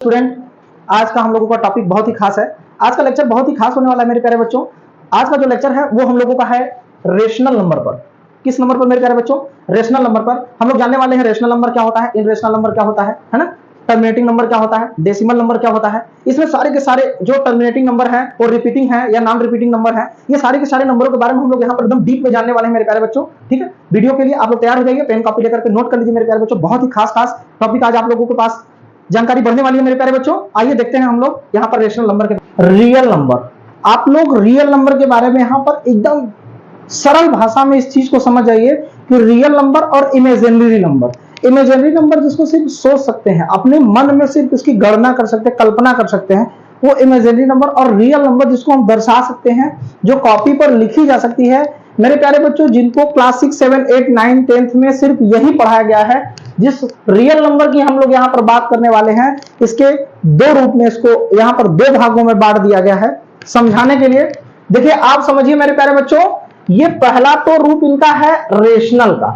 Student, आज का हम लोगों का टॉपिक बहुत ही खास है। आज का लेक्चर बहुत ही खास होने वाला है मेरे प्यारे बच्चों। आज का जो लेक्चर है वो हम लोगों का है रेशनल नंबर पर। किस नंबर पर मेरे प्यारे बच्चों? रेशनल नंबर पर। हम लोग जानने वाले हैं रेशनल नंबर क्या होता है, इनरेशनल नंबर क्या होता है ना, टर्मिनेटिंग नंबर क्या होता है, डेसिमल नंबर क्या होता है। इसमें सारे के सारे जो टर्मिनेटिंग नंबर है और रिपीटिंग है या नॉन रिपीटिंग नंबर है, ये सारे के सारे नंबरों के बारे में हम लोग यहाँ पर एकदम डीप में जानने वाले हैं मेरे प्यारे बच्चों। ठीक है, वीडियो के लिए आप लोग तैयार हो जाइए, पेन कॉपी लेकर के नोट कर लीजिए मेरे प्यारे बच्चों। बहुत ही खास खास टॉपिक आज आप लोगों के पास जानकारी बढ़ने वाली है मेरे प्यारे बच्चों। आइए देखते हैं हम लोग यहाँ पर रेशनल नंबर के रियल नंबर। आप लोग रियल नंबर के बारे में यहाँ पर एकदम सरल भाषा में इस चीज को समझ जाइए कि रियल नंबर और इमेजिनरी नंबर, इमेजिनरी नंबर जिसको सिर्फ सोच सकते हैं, अपने मन में सिर्फ इसकी गणना कर सकते हैं, कल्पना कर सकते हैं, वो इमेजिनरी नंबर। और रियल नंबर जिसको हम दर्शा सकते हैं, जो कॉपी पर लिखी जा सकती है मेरे प्यारे बच्चों, जिनको क्लास 6, 7, 8, 9, 10th में सिर्फ यही पढ़ाया गया है। जिस रियल नंबर की हम लोग यहाँ पर बात करने वाले हैं, इसके दो रूप में इसको यहाँ पर दो भागों में बांट दिया गया है समझाने के लिए। देखिए आप समझिए मेरे प्यारे बच्चों, ये पहला तो रूप इनका है रेशनल का।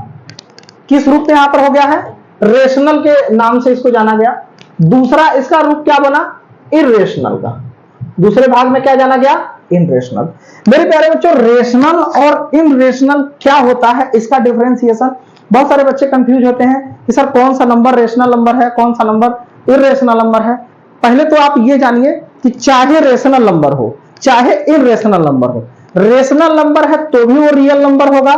किस रूप में यहाँ पर हो गया है? रेशनल के नाम से इसको जाना गया। दूसरा इसका रूप क्या बना? इरेशनल का। दूसरे भाग में क्या जाना गया? इनरेशनल। मेरे प्यारे बच्चों, रेशनल और इनरेशनल क्या होता है, इसका डिफरेंशिएशन बहुत सारे बच्चे कंफ्यूज होते हैं कि सर कौन सा नंबर रेशनल नंबर है, कौन सा नंबर इरेशनल नंबर है। पहले तो आप ये जानिए कि चाहे रेशनल नंबर हो चाहे इरेशनल नंबर हो, रेशनल नंबर है तो भी वो रियल नंबर होगा,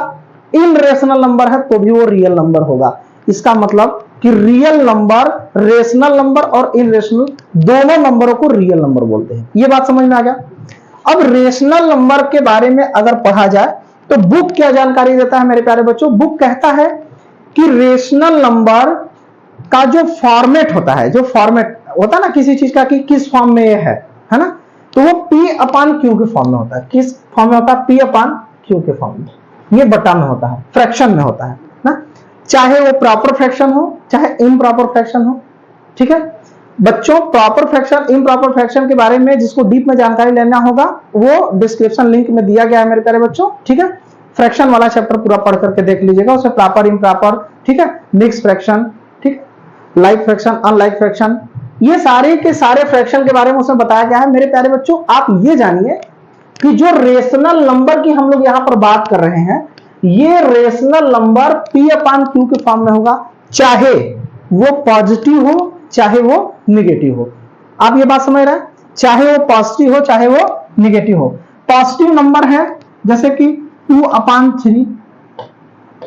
इनरेशनल नंबर है तो भी वो रियल नंबर होगा। इसका मतलब कि रियल नंबर, रेशनल नंबर और इनरेशनल दोनों नंबरों को रियल नंबर बोलते हैं। ये बात समझ में आ गया। अब रेशनल नंबर के बारे में अगर पढ़ा जाए तो बुक क्या जानकारी देता है मेरे प्यारे बच्चों? बुक कहता है कि रेशनल नंबर का जो फॉर्मेट होता है, जो फॉर्मेट होता है ना किसी चीज का कि किस फॉर्म में ये है ना, तो वो P/Q के फॉर्म में होता है। किस फॉर्म में होता है? P/Q के फॉर्म में। ये बटा में होता है, फ्रैक्शन में होता है ना, चाहे वो प्रॉपर फ्रैक्शन हो चाहे इम्प्रॉपर फ्रैक्शन हो। ठीक है बच्चों, प्रॉपर फ्रैक्शन, इम्प्रॉपर फ्रैक्शन के बारे में जिसको डीप में जानकारी लेना होगा वो डिस्क्रिप्शन लिंक में दिया गया है मेरे प्यारे बच्चों। ठीक है, फ्रैक्शन वाला चैप्टर पूरा पढ़ करके देख लीजिएगा, उसमें प्रॉपर, इम्प्रॉपर, ठीक है, मिक्स फ्रैक्शन, ठीक, लाइक फ्रैक्शन, अनलाइक फ्रैक्शन, ये सारे के सारे फ्रैक्शन के बारे में उसमें बताया गया है। मेरे प्यारे बच्चों, आप ये जानिए कि जो रेशनल नंबर की हम लोग यहाँ पर बात कर रहे हैं, ये रेशनल नंबर P/Q के फॉर्म में होगा, चाहे वो पॉजिटिव हो चाहे वो निगेटिव हो। आप ये बात समझ रहे हैं? चाहे वो पॉजिटिव हो चाहे वो निगेटिव हो। पॉजिटिव नंबर है जैसे कि 2/3,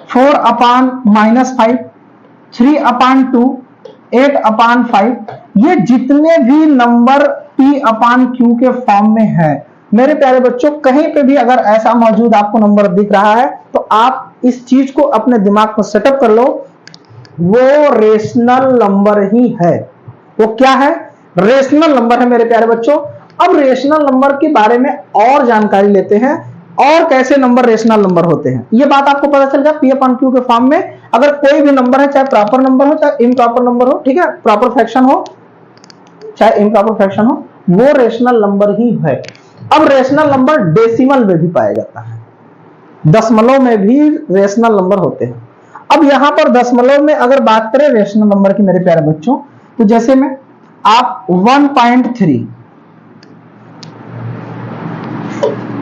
4/-5, 3/2, 8/5, ये जितने भी नंबर P/Q के फॉर्म में है मेरे प्यारे बच्चों, कहीं पे भी अगर ऐसा मौजूद आपको नंबर दिख रहा है तो आप इस चीज को अपने दिमाग में सेटअप कर लो, वो रेशनल नंबर ही है। वो क्या है? रेशनल नंबर है मेरे प्यारे बच्चों। अब रेशनल नंबर के बारे में और जानकारी लेते हैं और कैसे नंबर रेशनल नंबर होते हैं। ये बात आपको पता चल गया P/Q के फॉर्म में अगर कोई भी नंबर है, चाहे प्रॉपर नंबर हो चाहे इम्प्रॉपर नंबर हो, ठीक है, प्रॉपर फ्रैक्शन हो चाहे इम्प्रॉपर फ्रैक्शन हो, वो रेशनल नंबर ही है। अब रेशनल नंबर डेसिमल में भी पाया जाता है, दशमलव में भी रेशनल नंबर होते हैं। अब यहां पर दशमलव में अगर बात करें रेशनल नंबर की मेरे प्यारे बच्चों, तो जैसे में आप 1.3,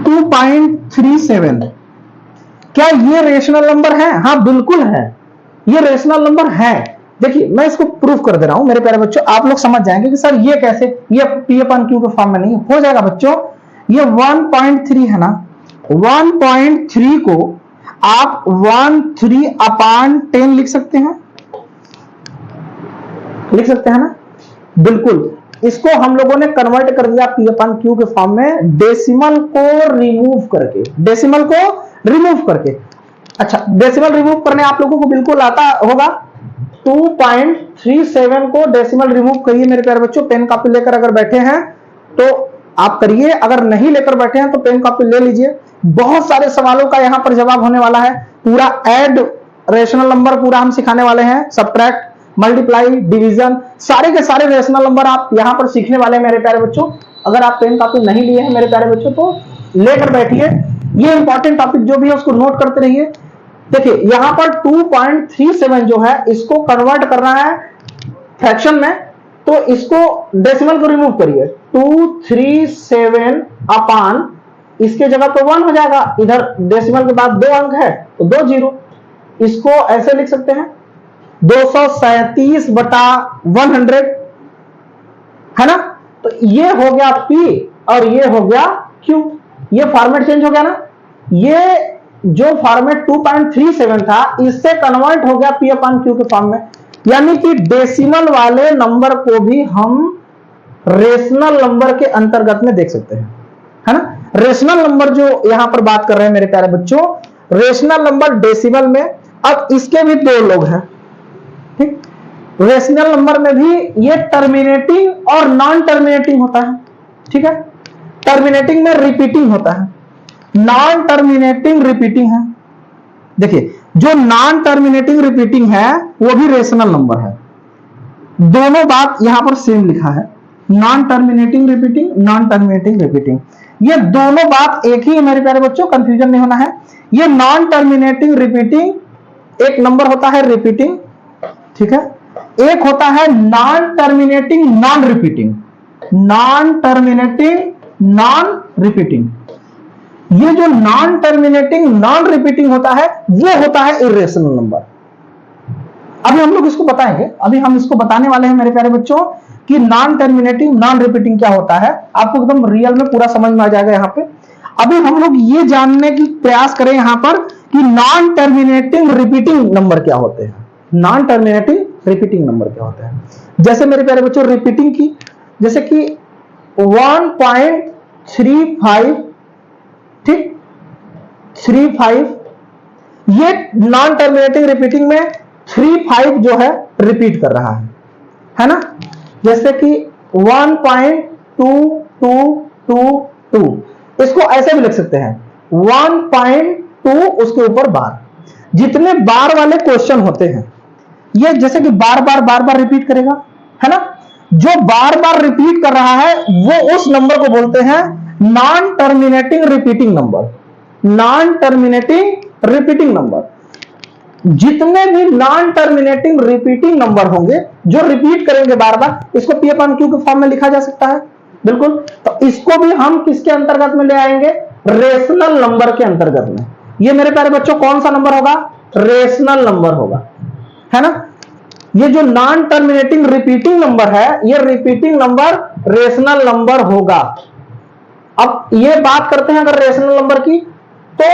2.37, क्या ये रेशनल नंबर है? हाँ बिल्कुल है, ये रेशनल नंबर है। देखिए मैं इसको प्रूफ कर दे रहा हूं मेरे प्यारे बच्चों, आप लोग समझ जाएंगे कि सर ये कैसे, ये P/Q के फॉर्म में नहीं हो जाएगा बच्चों। ये 1.3 है ना, 1.3 को आप 13/10 लिख सकते हैं, लिख सकते हैं ना, बिल्कुल। इसको हम लोगों ने कन्वर्ट कर दिया P/Q के फॉर्म में, डेसिमल को रिमूव करके, डेसिमल को रिमूव करके। अच्छा, डेसिमल रिमूव करने आप लोगों को बिल्कुल आता होगा। 2.37 को डेसिमल रिमूव करिए मेरे प्यारे बच्चों। पेन कॉपी लेकर अगर बैठे हैं तो आप करिए, अगर नहीं लेकर बैठे हैं तो पेन कॉपी ले लीजिए। बहुत सारे सवालों का यहां पर जवाब होने वाला है। पूरा ऐड रेशनल नंबर पूरा हम सिखाने वाले हैं, सब्ट्रैक्ट, मल्टीप्लाई, डिवीजन, सारे के सारे रेशनल नंबर आप यहां पर सीखने वाले हैं मेरे प्यारे बच्चों। अगर आप पेन कॉपी नहीं लिए हैं मेरे प्यारे बच्चों तो लेकर बैठिए, ये इंपॉर्टेंट टॉपिक जो भी है उसको नोट करते रहिए। देखिए यहां पर 2.37 जो है इसको कन्वर्ट करना है फ्रैक्शन में, तो इसको डेसिमल को रिमूव करिए, 237 अपान इसके जगह पे 1 हो जाएगा, इधर डेसिमल के बाद 2 अंक है तो 2 जीरो। इसको ऐसे लिख सकते हैं 237 बटा 100, है ना। तो ये हो गया P और ये हो गया Q। ये फॉर्मेट चेंज हो गया ना, ये जो फॉर्मेट 2.37 था इससे कन्वर्ट हो गया P अपान Q के फॉर्म में। यानी कि डेसिमल वाले नंबर को भी हम रेशनल नंबर के अंतर्गत में देख सकते हैं, है ना। रेशनल नंबर जो यहां पर बात कर रहे हैं मेरे प्यारे बच्चों, रेशनल नंबर डेसिमल में, अब इसके भी दो लोग हैं, ठीक। रेशनल नंबर में भी ये टर्मिनेटिंग और नॉन टर्मिनेटिंग होता है, ठीक है। टर्मिनेटिंग में रिपीटिंग होता है, नॉन टर्मिनेटिंग रिपीटिंग है। देखिए जो नॉन टर्मिनेटिंग रिपीटिंग है वो भी रेशनल नंबर है। दोनों बात यहां पर सेम लिखा है, non terminating repeating, non terminating repeating, ये दोनों बात एक ही है मेरे प्यारे बच्चों, कंफ्यूजन नहीं होना है। ये नॉन टर्मिनेटिंग रिपीटिंग एक नंबर होता है रिपीटिंग, ठीक है। एक होता है non terminating non repeating, non terminating non repeating. ये जो नॉन टर्मिनेटिंग नॉन रिपीटिंग होता है वो होता है इर्रेशनल नंबर। अभी हम लोग इसको बताएंगे, अभी हम इसको बताने वाले हैं मेरे प्यारे बच्चों कि नॉन टर्मिनेटिंग नॉन रिपीटिंग क्या होता है, आपको एकदम रियल में पूरा समझ में आ जाएगा यहाँ पे। अभी हम लोग ये जानने की प्रयास करें यहाँ पर कि नॉन टर्मिनेटिंग रिपीटिंग नंबर क्या होते हैं, नॉन टर्मिनेटिंग रिपीटिंग नंबर क्या होते हैं। जैसे मेरे प्यारे बच्चों रिपीटिंग की, जैसे कि 1.35, ठीक, 35, ये नॉन टर्मिनेटिंग रिपीटिंग में 35 जो है रिपीट कर रहा है ना। जैसे कि 1.2222, इसको ऐसे भी लिख सकते हैं 1.2 उसके ऊपर बार। जितने बार वाले क्वेश्चन होते हैं ये जैसे कि बार बार रिपीट करेगा, है ना। जो बार बार रिपीट कर रहा है वो उस नंबर को बोलते हैं non terminating repeating number, non terminating repeating number. जितने भी नॉन टर्मिनेटिंग रिपीटिंग नंबर होंगे जो रिपीट करेंगे बार बार, इसको P अपान Q के फॉर्म में लिखा जा सकता है, बिल्कुल। तो इसको भी हम किसके अंतर्गत में ले आएंगे, रेशनल नंबर के अंतर्गत में। ये मेरे प्यारे बच्चों कौन सा नंबर होगा, रेशनल नंबर होगा, है ना। ये जो नॉन टर्मिनेटिंग रिपीटिंग नंबर है ये रिपीटिंग नंबर रेशनल नंबर होगा। अब ये बात करते हैं अगर रेशनल नंबर की, तो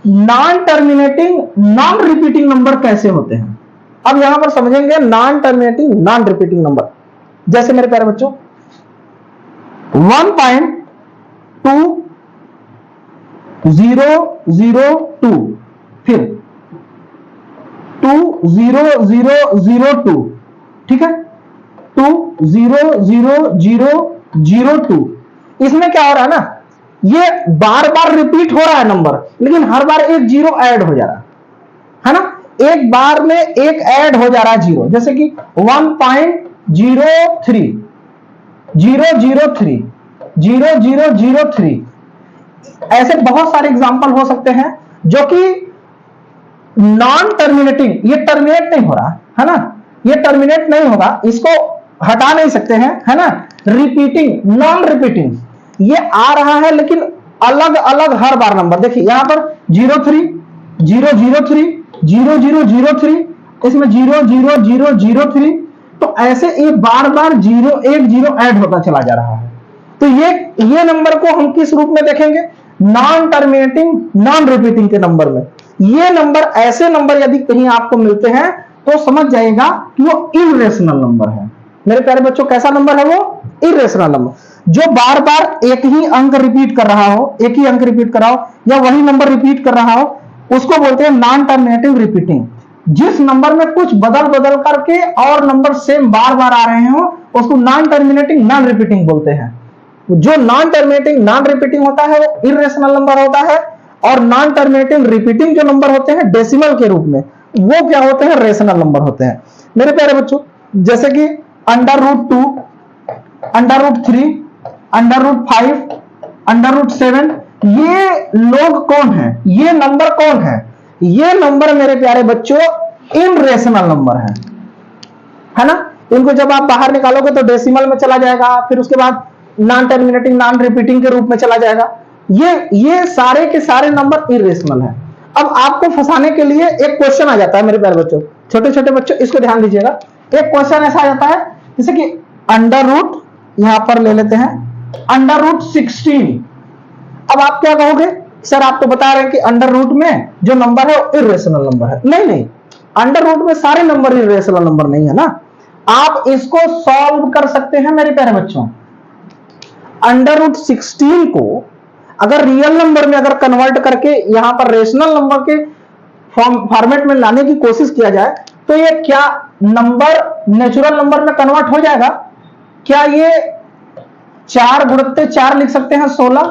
non terminating non repeating number कैसे होते हैं। अब यहां पर समझेंगे non terminating non repeating number. जैसे मेरे प्यारे बच्चों 1.2002, फिर 20002, ठीक है, 2000002। इसमें क्या हो रहा है ना, ये बार बार रिपीट हो रहा है नंबर, लेकिन हर बार एक जीरो ऐड हो जा रहा है ना। एक बार में एक ऐड हो जा रहा है जीरो, जैसे कि 1.03, 003, 0003। ऐसे बहुत सारे एग्जांपल हो सकते हैं जो कि नॉन टर्मिनेटिंग, ये टर्मिनेट नहीं हो रहा है ना, ये टर्मिनेट नहीं होगा, इसको हटा नहीं सकते हैं, है ना। रिपीटिंग नॉन रिपीटिंग ये आ रहा है लेकिन अलग अलग हर बार नंबर। देखिए यहां पर 03, 003, 0003, इसमें 00003। तो ऐसे ये बार बार जीरो एक जीरो ऐड होता चला जा रहा है। तो ये नंबर को हम किस रूप में देखेंगे, नॉन टर्मिनेटिंग नॉन रिपीटिंग के नंबर में। ये नंबर, ऐसे नंबर यदि कहीं आपको मिलते हैं तो समझ जाएगा कि वो इर्रेशनल नंबर है। मेरे प्यारे बच्चों कैसा नंबर है वो, इर्रेशनल नंबर। जो बार बार एक ही अंक रिपीट कर रहा हो, एक ही अंक रिपीट कर रहा हो या वही नंबर रिपीट कर रहा हो, उसको बोलते हैं नॉन टर्मिनेटिंग रिपीटिंग। जिस नंबर में कुछ बदल बदल करके और नंबर सेम बार बार आ रहे हो उसको नॉन टर्मिनेटिंग नॉन रिपीटिंग बोलते हैं। जो नॉन टर्मिनेटिंग नॉन रिपीटिंग होता है वो इर्रेशनल नंबर होता है, और नॉन टर्मिनेटिंग रिपीटिंग जो नंबर होते हैं डेसिमल के रूप में, वो क्या होते हैं, रेशनल नंबर होते हैं। मेरे प्यारे बच्चों जैसे कि √2, √3, √5, √7, ये लोग कौन है, ये नंबर कौन है, ये नंबर मेरे प्यारे बच्चों इनरेशनल नंबर है ना। इनको जब आप बाहर निकालोगे तो डेसिमल में चला जाएगा, फिर उसके बाद नॉन टर्मिनेटिंग नॉन रिपीटिंग के रूप में चला जाएगा। ये सारे के सारे नंबर इरेशनल है। अब आपको फंसाने के लिए एक क्वेश्चन आ जाता है मेरे प्यारे बच्चों, छोटे छोटे बच्चों इसको ध्यान दीजिएगा। एक क्वेश्चन ऐसा आ जाता है जैसे कि अंडर रूट, यहां पर ले लेते हैं अंडर रूट 16। अब आप क्या कहोगे, सर आप तो बता रहे हैं कि अंडर रूट में जो नंबर है वो इरेशनल नंबर है। नहीं नहीं, अंडर रूट में सारे नंबर इरेशनल नंबर नहीं है ना। आप इसको सॉल्व कर सकते हैं मेरे प्यारे बच्चों। अंडर रूट 16 को अगर रियल नंबर में अगर कन्वर्ट करके यहां पर रेशनल नंबर के फॉर्मेट में लाने की कोशिश किया जाए तो ये क्या नंबर नेचुरल नंबर में कन्वर्ट हो जाएगा? क्या ये 4 गुणित 4 लिख सकते हैं 16?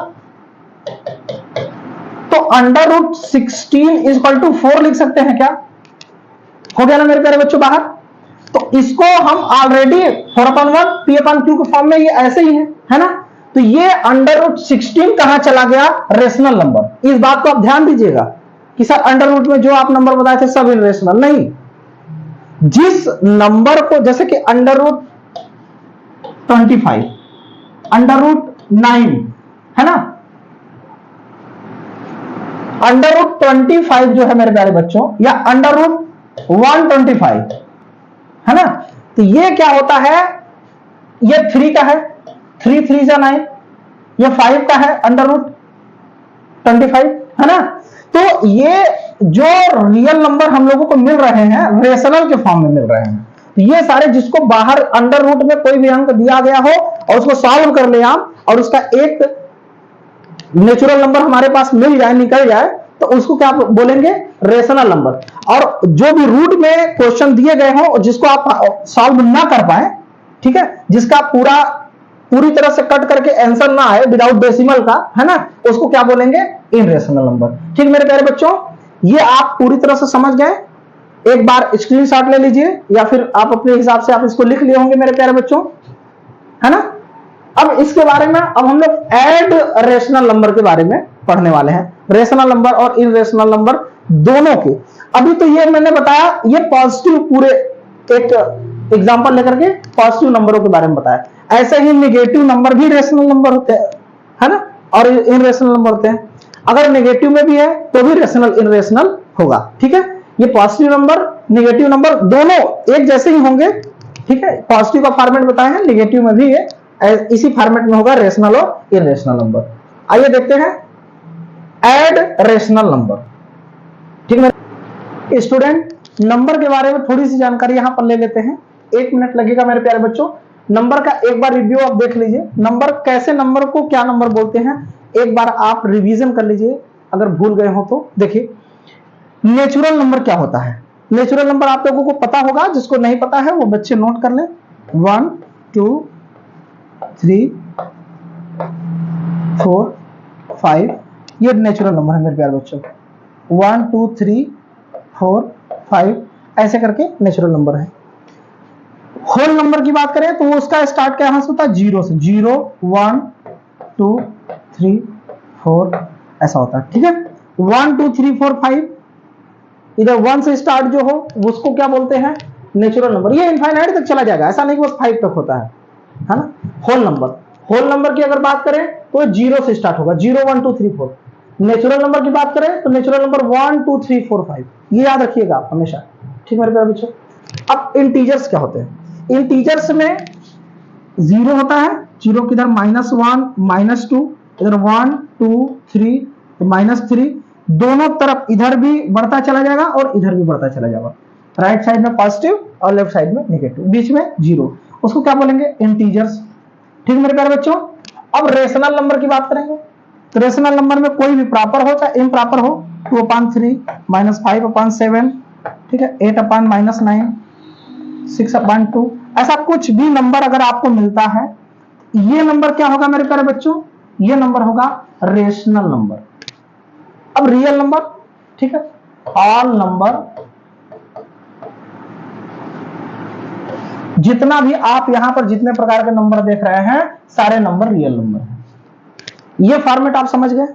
तो अंडर रूट 16 इक्वल टू 4 लिख सकते हैं क्या? हो गया ना मेरे प्यारे बच्चों बाहर। तो इसको हम ऑलरेडी 4/1 p/q के फॉर्म में ये ऐसे ही है ना। तो ये अंडर रूट 16 कहां चला गया? Rational number. इस बात को आप ध्यान दीजिएगा कि सर अंडर रूट में जो आप नंबर बताए थे सब इरेशनल नहीं। जिस नंबर को जैसे कि अंडर रूट 25, अंडर रूट 9 है ना, अंडर रूट 25 जो है मेरे प्यारे बच्चों, या अंडर रूट 125 है ना। तो ये क्या होता है, ये 3 का है, 3 3 जा 9, ये 5 का है अंडर रूट 25 है ना। तो ये जो रियल नंबर हम लोगों को मिल रहे हैं रेशनल के फॉर्म में मिल रहे हैं। तो ये सारे जिसको बाहर अंडर रूट में कोई भी अंक दिया गया हो और उसको सॉल्व कर ले आप और उसका एक नेचुरल नंबर हमारे पास मिल जाए, निकल जाए, तो उसको क्या बोलेंगे? Rational number. और जो भी रूट में क्वेश्चन दिए गए हो और जिसको आप सॉल्व ना कर पाए, ठीक है, जिसका पूरी तरह से कट करके आंसर ना आए विदाउट डेसिमल का, है ना, उसको क्या बोलेंगे? Irrational number. ठीक मेरे प्यारे बच्चों, ये आप पूरी तरह से समझ गए। एक बार स्क्रीनशॉट ले लीजिए या फिर आप अपने हिसाब से आप इसको लिख लिए होंगे मेरे प्यारे बच्चों, है ना। अब इसके बारे में अब हम लोग ऐड रेशनल नंबर के बारे में पढ़ने वाले हैं। रेशनल नंबर और इरेशनल नंबर दोनों के। अभी तो ये मैंने बताया, ये पॉजिटिव पूरे एक एग्जांपल लेकर के पॉजिटिव नंबरों के बारे में बताया। ऐसे ही नेगेटिव नंबर भी रेशनल नंबर होते हैं, है ना, और इरेशनल नंबर होते हैं। अगर नेगेटिव में भी है तो भी रेशनल इरेशनल होगा। ठीक है, ये पॉजिटिव नंबर नेगेटिव नंबर दोनों एक जैसे ही होंगे। ठीक है, पॉजिटिव का फॉर्मेट बताए हैं, नेगेटिव में भी है, इसी फॉर्मेट में होगा रेशनल और इरेशनल नंबर। आइए देखते हैं ऐड रेशनल नंबर। ठीक है स्टूडेंट, नंबर के बारे में थोड़ी सी जानकारी यहां पर ले लेते हैं। 1 मिनट लगेगा मेरे प्यारे बच्चों। नंबर का एक बार रिव्यू आप देख लीजिए, नंबर कैसे, नंबर को क्या नंबर बोलते हैं, एक बार आप रिवीजन कर लीजिए अगर भूल गए हो तो। देखिए नेचुरल नंबर क्या होता है। नेचुरल नंबर आप लोगों को पता होगा, जिसको नहीं पता है वो बच्चे नोट कर लें। 1 2 3 4 5 ये नेचुरल नंबर है मेरे प्यारे बच्चों। 1 2 3 4 5 ऐसे करके नेचुरल नंबर है। होल नंबर की बात करें तो उसका स्टार्ट क्या होता है? 0 से। 0 1 2 3 4 ऐसा होता है। ठीक है, 1 2 3 4 5 इधर 1 से स्टार्ट जो हो उसको क्या बोलते हैं? Natural number. ये इनफाइनाइट तक चला जाएगा, ऐसा नहीं कि बस 5 तक होता है ना। होल नंबर, होल नंबर की अगर बात करें तो 0 से स्टार्ट होगा, 0 1 2 3 4। नेचुरल नंबर की बात करें तो नेचुरल नंबर 1 2 3 4 5, ये याद रखिएगा आप हमेशा। ठीक मेरे प्यारे बच्चों, अब इंटीजर्स क्या होते हैं? इंटीजर्स में 0 होता है, 0 किधर -1 -2, इधर 1 2 3 -3, दोनों तरफ इधर भी बढ़ता चला जाएगा और इधर भी बढ़ता चला जाएगा। राइट साइड में पॉजिटिव और लेफ्ट साइड में नेगेटिव, बीच में 0, उसको क्या बोलेंगे? इंटीजर्स। ठीक मेरे प्यारे बच्चों, अब रेशनल नंबर की बात करेंगे तो रेशनल नंबर में कोई भी प्रॉपर हो चाहे इम्प्रॉपर हो, 2/3 -5/7, ठीक है, 8/-9 6/2, ऐसा कुछ भी नंबर अगर आपको मिलता है, ये नंबर क्या होगा मेरे प्यारे बच्चों? ये नंबर होगा रेशनल नंबर। अब रियल नंबर, ठीक है, ऑल नंबर, जितना भी आप यहां पर जितने प्रकार के नंबर देख रहे हैं सारे नंबर रियल नंबर हैं। ये फॉर्मेट आप समझ गए।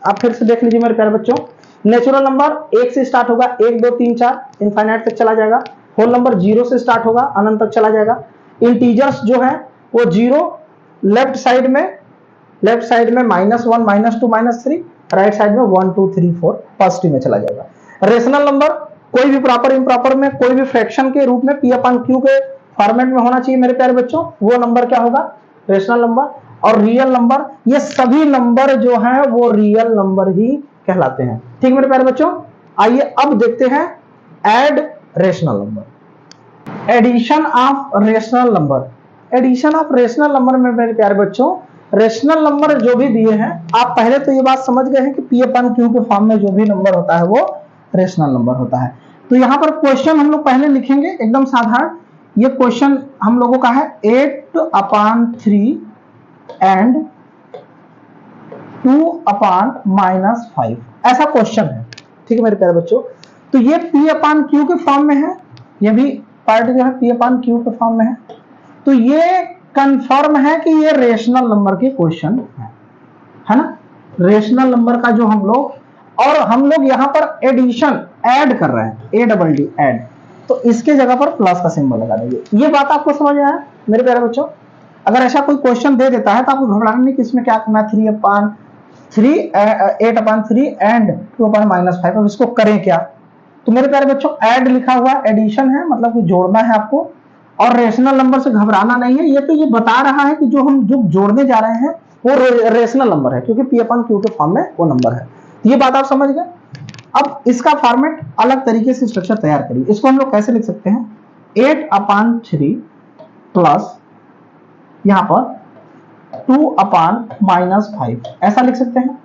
आप फिर से देख लीजिए मेरे प्यारे बच्चों। नेचुरल नंबर 1 से स्टार्ट होगा, 1 2 3 4 इनफाइनाइट तक चला जाएगा। होल नंबर जीरो से स्टार्ट होगा, अनंत तक चला जाएगा। इंटीजर्स जो है वो जीरो, लेफ्ट साइड में -1 -2 -3, राइट साइड में 1 2 3 4 पॉजिटिव में चला जाएगा। रेशनल नंबर कोई भी प्रॉपर इम्प्रॉपर में कोई भी फ्रैक्शन के रूप में P अपन Q के फॉर्मेट में होना चाहिए मेरे प्यारे बच्चों, वो नंबर क्या होगा, रेशनल नंबर। और रियल नंबर, ये सभी नंबर जो हैं वो रियल नंबर ही कहलाते हैं। ठीक मेरे प्यारे बच्चों, आइए अब देखते हैं add rational number, addition of rational number. Addition of rational number में मेरे प्यारे बच्चों, रेशनल नंबर जो भी दिए हैं, आप पहले तो ये बात समझ गए हैं कि P अपन Q के फॉर्म में जो भी नंबर होता है वो रेशनल नंबर होता है। तो यहां पर क्वेश्चन हम लोग पहले लिखेंगे एकदम साधारण। ये क्वेश्चन हम लोगों का है 8/3 एंड 2/-5, ऐसा क्वेश्चन है। ठीक है मेरे प्यारे बच्चों, तो ये P अपन Q के फॉर्म में है, ये भी पार्ट जो है P अपन Q के फॉर्म में है। तो ये कंफर्म है कि ये रेशनल नंबर के क्वेश्चन है ना, रेशनल नंबर का जो हम लोग, और हम लोग यहां पर एडिशन ऐड कर रहे हैं, ADD ऐड, तो इसके जगह पर प्लस का सिंबल लगा देंगे। ये बात आपको समझ में आया मेरे प्यारे बच्चों? अगर ऐसा कोई क्वेश्चन दे देता है तो आपको घबराना नहीं कि इसमें क्या करना, 8/3 एंड 2/-5, अब इसको करें क्या? तो मेरे प्यारे बच्चों, ऐड लिखा हुआ एडिशन है, मतलब कि जोड़ना है आपको, और रेशनल नंबर से घबराना नहीं है। ये तो ये बता रहा है कि जो हम जो जोड़ने जा रहे हैं वो रेशनल नंबर है, क्योंकि P अपन Q के फॉर्म में वो नंबर है। ये बात आप समझ गए। अब इसका फॉर्मेट अलग तरीके से स्ट्रक्चर तैयार करिए। इसको हम लोग कैसे लिख सकते हैं, 8/3 प्लस यहां पर 2/-5, ऐसा लिख सकते हैं,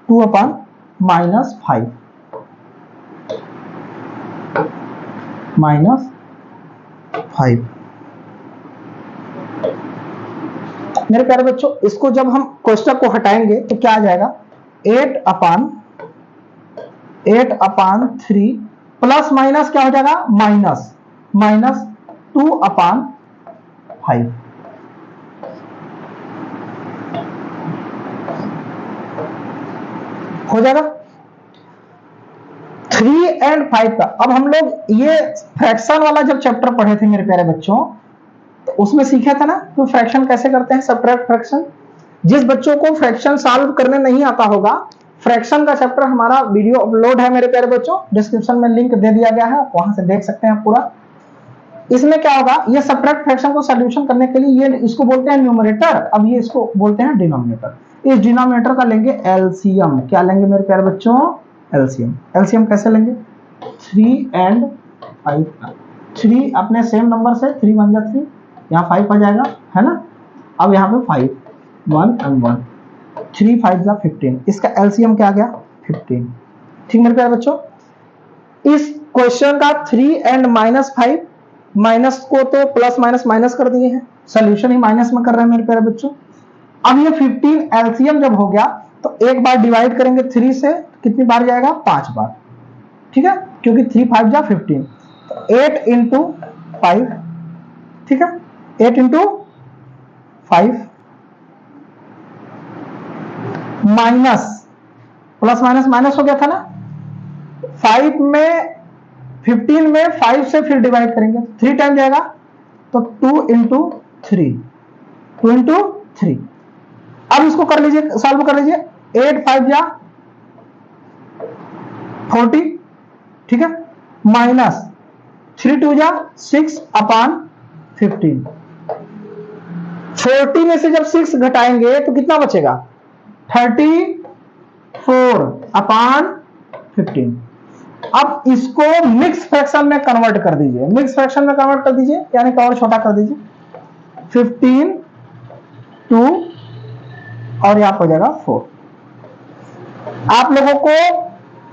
2/-5 -5। मेरे प्यारे बच्चों, इसको जब हम कोष्टक को हटाएंगे तो क्या आ जाएगा, 8/3 प्लस माइनस क्या हो जाएगा, -2/5 हो जाएगा। 3 एंड 5 का, अब हम लोग ये फ्रैक्शन वाला जब चैप्टर पढ़े थे मेरे प्यारे बच्चों, तो उसमें सीखा था ना कि फ्रैक्शन कैसे करते हैं, सबट्रैक्ट फ्रैक्शन। जिस बच्चों को फ्रैक्शन सॉल्व करने नहीं आता होगा, फ्रैक्शन का चैप्टर हमारा वीडियो अपलोड है मेरे प्यारे बच्चों, डिस्क्रिप्शन में लिंक दे दिया गया है, आप वहां से देख सकते हैं पूरा। इसमें क्या होगा, ये सबट्रैक्ट फ्रैक्शन को सॉल्यूशन करने के लिए, ये इसको बोलते हैं न्यूमरेटर, अब ये इसको बोलते हैं डिनोमिनेटर। इस डिनोमिनेटर का लेंगे एलसीएम। क्या लेंगे मेरे प्यारे बच्चों, एलसीएम। एलसीएम कैसे लेंगे, 3 एंड 5 का, 3 अपने सेम नंबर से 3 1 जा 3, यहाँ 5 आ जाएगा, है ना। अब यहाँ पे 5 1 एंड 1, 3 5 जा 15, इसका एलसीएम क्या आ गया, 15। ठीक मेरे प्यारे बच्चों, इस क्वेश्चन का 3 एंड -5, माइनस को तो प्लस माइनस कर दिए हैं, सोल्यूशन ही माइनस में कर रहे हैं मेरे प्यारे बच्चों। अब ये 15 एलसीएम जब हो गया तो एक बार डिवाइड करेंगे 3 से, कितनी बार जाएगा, 5 बार। ठीक है, क्योंकि 3 5 जा 15, तो 8 इंटू 5, ठीक है, 8 इंटू 5 माइनस प्लस माइनस हो गया था ना, 5 में 15 में 5 से फिर डिवाइड करेंगे, 3 टाइम जाएगा, तो 2 इंटू 3। अब इसको कर लीजिए, सॉल्व कर लीजिए, 8 5 जा 40, ठीक है, माइनस 3 2 जा 6/15। 40 में से जब 6 घटाएंगे तो कितना बचेगा, 34/15। अब इसको मिक्स फ्रैक्शन में कन्वर्ट कर दीजिए, मिक्स फ्रैक्शन में कन्वर्ट कर दीजिए, यानी कि और छोटा कर दीजिए, 15 2 और यहां हो जाएगा 4। आप लोगों को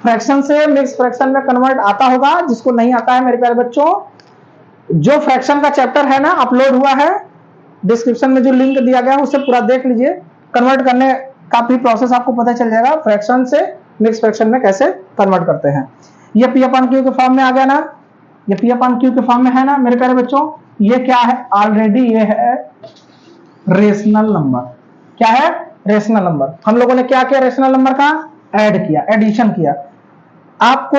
फ्रैक्शन से मिक्स फ्रैक्शन में कन्वर्ट आता होगा, जिसको नहीं आता है मेरे प्यारे बच्चों, जो फ्रैक्शन का चैप्टर है ना, अपलोड हुआ है, डिस्क्रिप्शन में जो लिंक दिया गया है उसे पूरा देख लीजिए, कन्वर्ट करने का भी प्रोसेस आपको पता चल जाएगा, फ्रैक्शन से मिक्स फ्रैक्शन में कैसे कन्वर्ट करते हैं। ये P अपन Q के फॉर्म में आ गया ना, ये P अपन Q के फॉर्म में है ना मेरे प्यारे बच्चों। ये क्या है, ऑलरेडी ये है रेशनल नंबर। क्या है, रेशनल नंबर। हम लोगों ने क्या किया, रेशनल नंबर का ऐड किया, एडिशन किया। आपको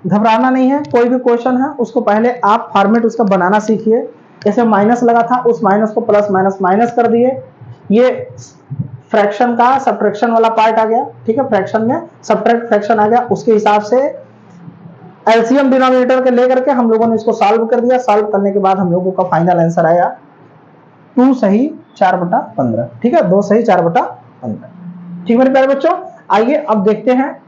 घबराना नहीं है, कोई भी क्वेश्चन है उसको पहले आप फॉर्मेट उसका बनाना सीखिए। जैसे माइनस लगा था, उस माइनस को प्लस माइनस माइनस कर दिए, ये फ्रैक्शन का सब्ट्रैक्शन वाला पार्ट आ गया, ठीक है, फ्रैक्शन में सब्ट्रैक्ट फ्रैक्शन आ गया, उसके हिसाब से एलसीएम डिनोमिनेटर के लेकर के हम लोगों ने इसको सॉल्व कर दिया। सॉल्व करने के बाद हम लोगों का फाइनल आंसर आया 2 सही 4/15, ठीक है, 2 सही 4/15। ठीक मेरे प्यारे बच्चों, आइए अब देखते हैं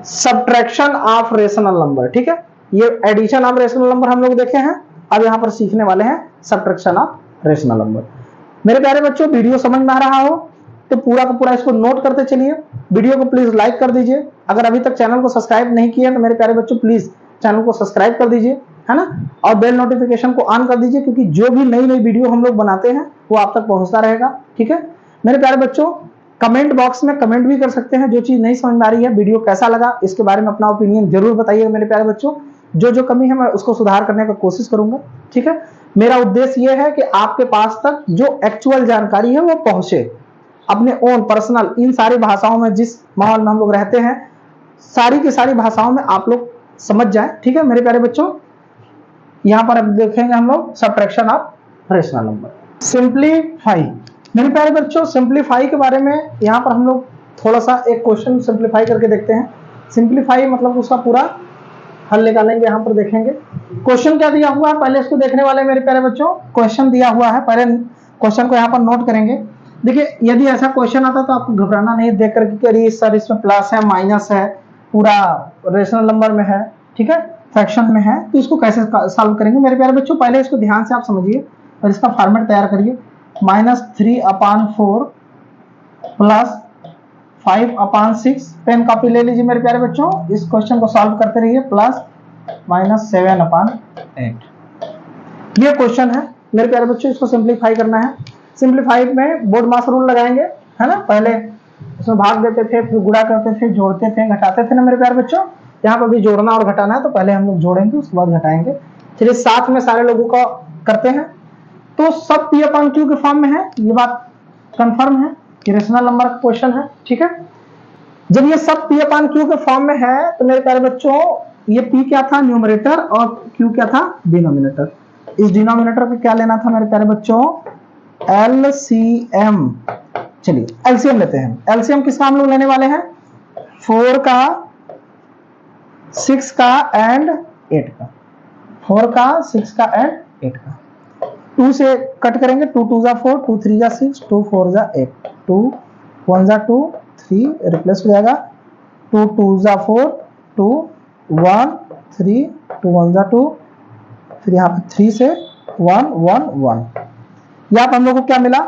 सब्ट्रैक्शन ऑफ रेशनल नंबर। ठीक है, ये एडिशन ऑफ रेशनल नंबर हम लोग देखे हैं, अब यहाँ पर सीखने वाले हैं सब्ट्रैक्शन ऑफ रेशनल नंबर। मेरे प्यारे बच्चों, वीडियो समझ में आ रहा हो तो पूरा का पूरा इसको नोट करते चलिए। वीडियो को प्लीज लाइक कर दीजिए। अगर अभी तक चैनल को सब्सक्राइब नहीं किया तो मेरे प्यारे बच्चों प्लीज चैनल को सब्सक्राइब कर दीजिए, है ना, और बेल नोटिफिकेशन को ऑन कर दीजिए, क्योंकि जो भी नई नई वीडियो हम लोग बनाते हैं वो आप तक पहुंचता रहेगा। ठीक है मेरे प्यारे बच्चों, कमेंट बॉक्स में कमेंट भी कर सकते हैं, जो चीज नहीं समझ में आ रही है, वीडियो कैसा लगा इसके बारे में अपना ओपिनियन जरूर बताइएगा मेरे प्यारे बच्चों। जो जो कमी है मैं उसको सुधार करने का कोशिश करूंगा। ठीक है, मेरा उद्देश्य यह है कि आपके पास तक जो एक्चुअल जानकारी है वो पहुंचे, अपने ओन पर्सनल इन सारी भाषाओं में, जिस माहौल में हम लोग रहते हैं सारी की सारी भाषाओं में आप लोग समझ जाए। ठीक है मेरे प्यारे बच्चों, यहां पर अब देखेंगे हम लोग subtraction of rational number. Simplify, मेरे प्यारे बच्चों सिंपलीफाई के बारे में यहाँ पर हम लोग थोड़ा सा एक क्वेश्चन सिंपलीफाई करके देखते हैं। सिंपलीफाई मतलब उसका पूरा हल निकालेंगे, यहाँ पर देखेंगे क्वेश्चन क्या दिया हुआ है, पहले इसको देखने वाले मेरे प्यारे बच्चों। क्वेश्चन दिया हुआ है, पहले क्वेश्चन को यहाँ पर नोट करेंगे। देखिए यदि ऐसा क्वेश्चन आता तो आपको घबराना नहीं, देख करके अरे सर इसमें प्लस है माइनस है, पूरा रेशनल नंबर में है, ठीक है, फ्रैक्शन में है, तो इसको कैसे सॉल्व करेंगे मेरे प्यारे बच्चों। पहले इसको ध्यान से आप समझिए और इसका फॉर्मेट तैयार करिए। -3/4 प्लस 5/6, पेन कॉपी ले लीजिए मेरे प्यारे बच्चों, इस क्वेश्चन को सॉल्व करते रहिए। प्लस -7/8, ये क्वेश्चन है मेरे प्यारे बच्चों, इसको सिंपलीफाई करना है। सिंपलीफाई में बोर्ड मास रूल लगाएंगे, है ना, पहले इसमें भाग देते थे, फिर गुणा करते थे, जोड़ते थे, घटाते थे ना मेरे प्यारे बच्चों। यहाँ पर भी जोड़ना और घटाना है, तो पहले हम लोग जोड़ेंगे उसके बाद घटाएंगे। चलिए साथ में सारे लोगों का करते हैं। तो सब P/Q के फॉर्म में है, ये बात कंफर्म है कि रेशनल नंबर का क्वेश्चन है। ठीक है, जब ये सब P/Q के फॉर्म में है तो मेरे प्यारे बच्चों ये P क्या था, न्यूमरेटर, और Q क्या था, डिनोमिनेटर। इस डिनोमिनेटर को क्या लेना था मेरे प्यारे बच्चों, LCM। चलिए LCM लेते हैं। LCM किसका हम लोग लेने वाले हैं, 4 का, 6 का एंड 8 का, 4 का, 6 का एंड 8 का। 2 से कट करेंगे, 2 2 जा 4, 2 3 जा 6, 2 4 जा 8, 2 1 जा 2, 3 रिप्लेस हो जाएगा, 2 2 जा 4, 2 1 3, 2 1 जा 2, फिर यहाँ पे 3 से 1 1 1। यहाँ पर हम लोग को क्या मिला,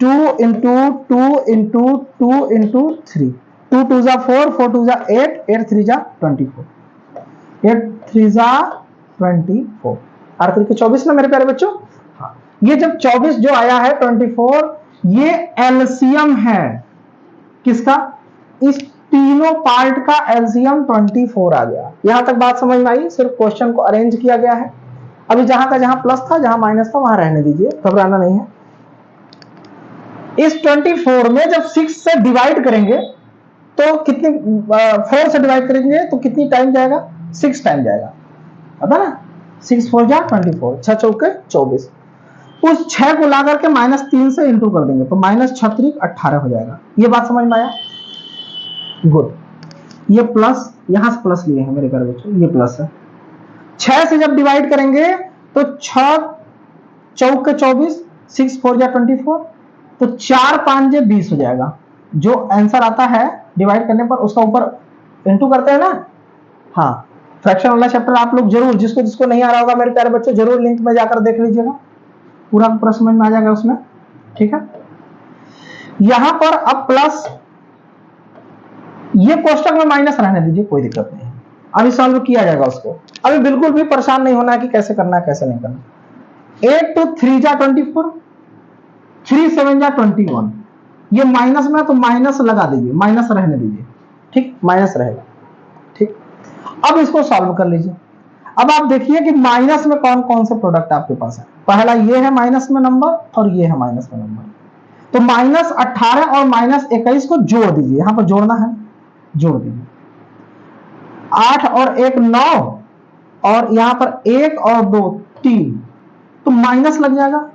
2 इंटू 2 इंटू 2 इंटू 3, 2 2 जा 4, 4 2 जा 8, 8 3 जा 24, 8 3 जा 24, 8 3 के 24 ना मेरे प्यारे बच्चों। हाँ, ये जब 24 जो आया है 24, ये एलसीएम है किसका, इस तीनों पार्ट का एलसीएम 24 आ गया। यहां तक बात समझ में आई, सिर्फ क्वेश्चन को अरेंज किया गया है। अभी जहां का जहां प्लस था, जहां माइनस था वहां रहने दीजिए, घबराना नहीं है। इस 24 में जब 6 से डिवाइड करेंगे तो कितनी, 4 से डिवाइड करेंगे तो कितनी टाइम जाएगा, 6 टाइम जाएगा, पता ना, 6 4 जा 24, 6 चौके 24। उस 6 को ला करके -3 से इंटू कर देंगे तो -6 3 18 हो जाएगा। ये बात समझ में आया, गुड। ये प्लस, यहां से प्लस लिए हैं मेरे प्यारे बच्चों, ये प्लस है। 6 से जब डिवाइड करेंगे तो 6 चौके 24, 6 4 जा 24, तो 4 5 जा 20 हो जाएगा। जो आंसर आता है डिवाइड करने पर उसका ऊपर इंटू करते हैं ना। हाँ, फ्रैक्शन वाला चैप्टर आप लोग जरूर, जिसको जिसको नहीं आ रहा होगा मेरे प्यारे बच्चों, जरूर लिंक में जाकर देख लीजिएगा, पूरा पूरा समझ में आ जाएगा उसमें। ठीक है, यहां पर अब प्लस, ये कोष्टक में माइनस रहने दीजिए, कोई दिक्कत नहीं है, अभी सॉल्व किया जाएगा उसको। अभी बिल्कुल भी परेशान नहीं होना है कि कैसे करना है कैसे नहीं करना। 8 2 3 जा 24, 3 7 जा 21, ये माइनस में तो माइनस लगा दीजिए, माइनस रहने दीजिए, ठीक, माइनस रहेगा। ठीक, अब इसको सॉल्व कर लीजिए। अब आप देखिए कि माइनस में कौन कौन से प्रोडक्ट आपके पास है। पहला ये है माइनस में नंबर और ये है माइनस में नंबर, तो -18 और -21 को जोड़ दीजिए, यहां पर जोड़ना है, जोड़ दीजिए। 8 और 1 9, और यहां पर 1 और 2 3, तो माइनस लग जाएगा,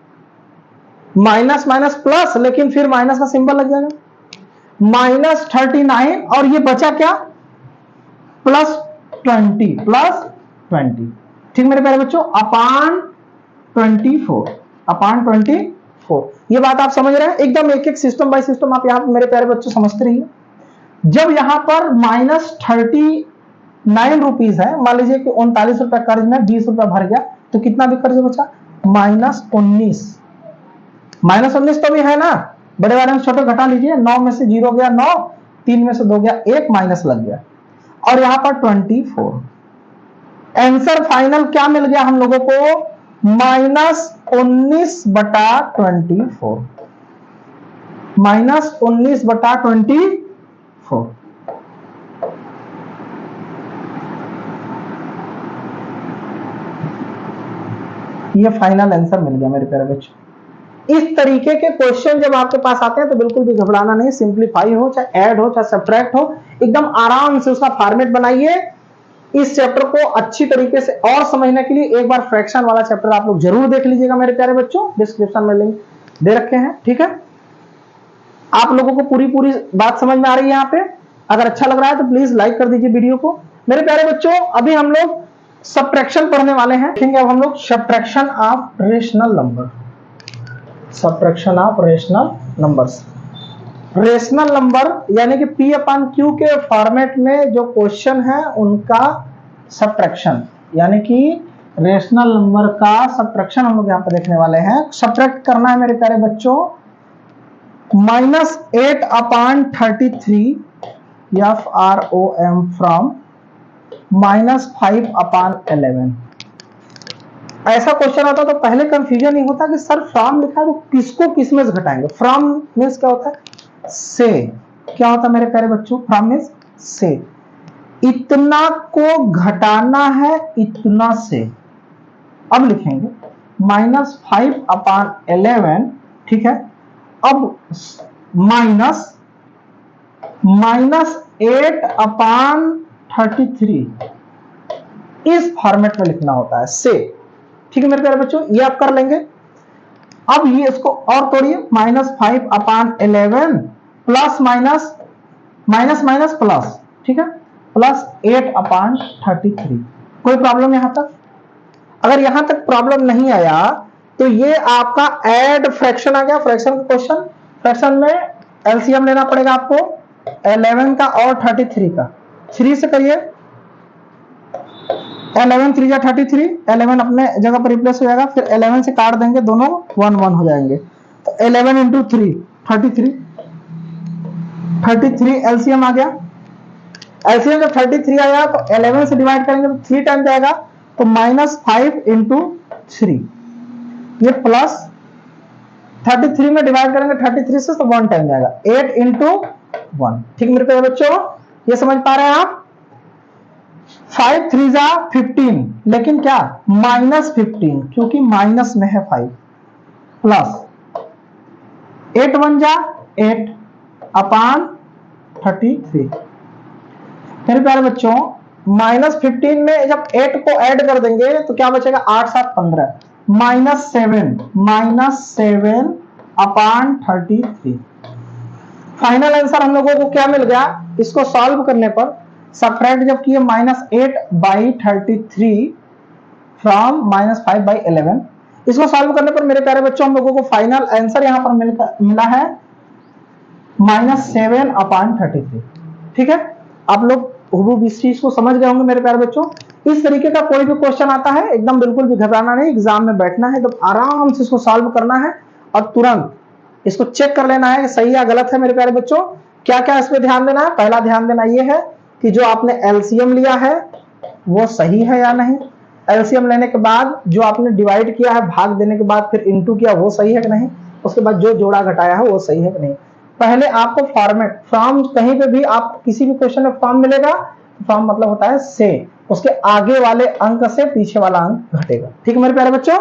माइनस माइनस प्लस, लेकिन फिर माइनस का सिंबल लग जाएगा, -39, और ये बचा क्या, +20, +20। ठीक मेरे प्यारे बच्चों, अपान 24, अपान 24। ये बात आप समझ रहे हैं, एकदम एक एक सिस्टम बाय सिस्टम आप यहां मेरे प्यारे बच्चों समझते रहिए। जब यहां पर -39 रुपीज है, मान लीजिए कि 39 रुपया कर्ज में 20 रुपया भर गया, तो कितना भी कर्ज बचा, -19। -19 तो भी है ना, बड़े वाले में छोटे घटा लीजिए, 9 में से 0 गया 9, 3 में से 2 गया 1, माइनस लग गया, और यहां पर 24। आंसर फाइनल क्या मिल गया हम लोगों को, -19/24, -19/24। ये फाइनल आंसर मिल गया मेरे प्यारे बच्चों। इस तरीके के क्वेश्चन जब आपके पास आते हैं तो बिल्कुल भी घबराना नहीं, सिंपलीफाई हो चाहे ऐड हो चाहे सब्ट्रैक्ट हो, एकदम आराम से उसका फॉर्मेट बनाइए। इस चैप्टर को अच्छी तरीके से और समझने के लिए एक बार फ्रैक्शन वाला चैप्टर आप लोग जरूर देख लीजिएगा मेरे प्यारे बच्चों, डिस्क्रिप्शन में लिंक दे रखे हैं। ठीक है, आप लोगों को पूरी बात समझ में आ रही है यहाँ पे? अगर अच्छा लग रहा है तो प्लीज लाइक कर दीजिए वीडियो को। मेरे प्यारे बच्चों, अभी हम लोग सब्ट्रैक्शन पढ़ने वाले हैं। देखेंगे अब हम लोग subtraction of rational number, subtraction of rational numbers. Rational number यानी कि P/Q के फॉर्मेट में जो क्वेश्चन है उनका सब्ट्रैक्शन, यानी कि रेशनल नंबर का सब्ट्रैक्शन हम लोग यहाँ पे देखने वाले हैं। सब्ट्रैक्ट करना है मेरे प्यारे बच्चों, -8/33 FROM फ्रॉम -5/11। ऐसा क्वेश्चन आता तो पहले कंफ्यूजन नहीं होता कि सर फ्रॉम लिखा है तो किसको किस में से घटाएंगे। फ्रॉम मीन्स क्या होता है, से। क्या होता है मेरे प्यारे बच्चों, फ्रॉम मीन्स से। इतना को घटाना है इतना से, अब लिखेंगे -5/11। ठीक है, अब -8/33 इस फॉर्मेट में लिखना होता है, से। ठीक है मेरे प्यारे बच्चों, ये आप कर लेंगे। अब ये इसको और तोड़िए, -5/11 प्लस माइनस प्लस, ठीक है, +8/33। कोई प्रॉब्लम यहां तक? अगर यहां तक प्रॉब्लम नहीं आया तो ये आपका ऐड फ्रैक्शन आ गया, फ्रैक्शन का क्वेश्चन। फ्रैक्शन में एलसीएम लेना पड़ेगा आपको 11 का और 33 का। 3 से करिए, 11 3 जा 33, 11 अपने जगह पर रिप्लेस हो जाएगा, फिर 11 से काट देंगे, दोनों 1 1 हो जाएंगे, तो 11 × 3 33 एलसीएम आ गया। एलसीएम जब 33 आया तो 11 से डिवाइड करेंगे तो 3 टाइम जाएगा, तो -5 × 3, ये प्लस 33 में डिवाइड करेंगे 33 से तो 1 टाइम जाएगा, 8 × 1। ठीक मेरे प्यारे बच्चों, ये समझ पा रहे हैं आप? 5 3 जा 15, लेकिन क्या -15 क्योंकि माइनस में है 5, प्लस 8 1 जा 8/33। मेरे प्यारे बच्चों, -15 में जब 8 को ऐड कर देंगे तो क्या बचेगा, 8 7 15, -7/33। फाइनल आंसर हम लोगों को क्या मिल गया? इसको सॉल्व करने पर सब्ट्रैक्ट जब किए -8/33 फ्रॉम -5/11, इसको सॉल्व करने पर मेरे प्यारे बच्चों हम लोगों को फाइनल आंसर यहां पर मिला है -7/33। ठीक है, आप लोग इस चीज को समझ गए होंगे मेरे प्यारे बच्चों। इस तरीके का कोई भी क्वेश्चन आता है एकदम बिल्कुल भी घबराना नहीं, एग्जाम में बैठना है, एकदम आराम से इसको सॉल्व करना है और तुरंत इसको चेक कर लेना है कि सही या गलत है। मेरे प्यारे बच्चों, क्या क्या इस पे ध्यान देना है? पहला ध्यान देना यह है कि जो आपने एलसीएम लिया है वो सही है या नहीं। एलसीएम लेने के बाद जो आपने डिवाइड किया है, भाग देने के बाद फिर इनटू किया, वो सही है कि नहीं। उसके बाद जो जोड़ा घटाया है वो सही है कि नहीं। पहले आपको फॉर्मेट, फ्रॉम कहीं पे भी आप किसी भी क्वेश्चन में फॉर्म मिलेगा, फॉर्म मतलब होता है से, उसके आगे वाले अंक से पीछे वाला अंक घटेगा। ठीक है मेरे प्यारे बच्चों।